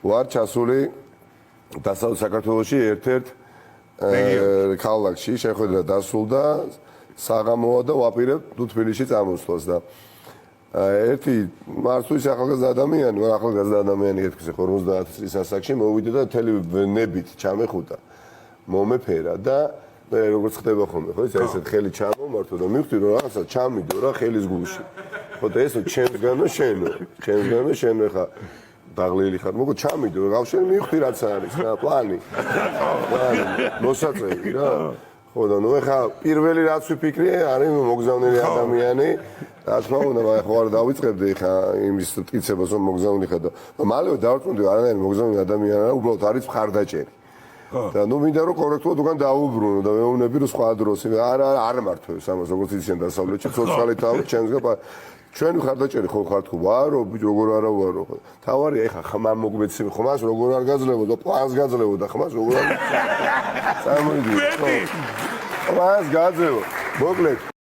ვარ ჩასული დასავლეთ საქართველოში ერთ-ერთ ქალაქში, შეხვედრა დასრულდა, საღამოა და ვაპირებ თბილისში წამოსვლას და ერთი მარცვლის ახალგაზრდა ადამიანი, ახალგაზრდა ადამიანი ეთქვის 50 წლის ასაკში მოვიდა და მთელი ნებით ჩამეხუტა, მომეფერა და როგორც ხდება ხოლმე, ხო, ესეთ ხელი ჩამომართო და მივხვდი რომ რაღაცა ჩამიდო რა ხელის გულში. ხო და ესო ჩემსგანო შენო ხა დაღლილი ხარ, მოგო ჩამიდო რა გავშენ მივხვდი რაც არის რა პლანი. მოსაწევი რა. ხო და ნუ ეხა პირველი რაც ვიფიქრე არის მოგზავნილი ადამიანი. რა თქმა უნდა, ხო არ დავიწყებდი ხა იმის ტკიცებას რომ მოგზავნილი ხარ და მალევე დავარწმუნდი არანაირი მოგზავნილი ადამიანი არა, უბრალოდ არის მხარდაჭერი. და ნუ მინდა რომ კორექტულად უკან დაუბრუნო და მეუბნები რომ სხვა დროს არ მართვებს ამას როგორც იციან დასავლეთში ცოცხალი თავი ჩემსგან ჩვენ მხარდაჭერი ხო ხარ თუ ვარო ბიჭო როგორ არა ვარო თავარი ეხა ხმა მოგმეცი ხმას როგორ არ გაძლევოდა პლანს გაძლევოდა ხმას როგორ არ წამოიდი ხო პლანს გაძლევო მოკლედ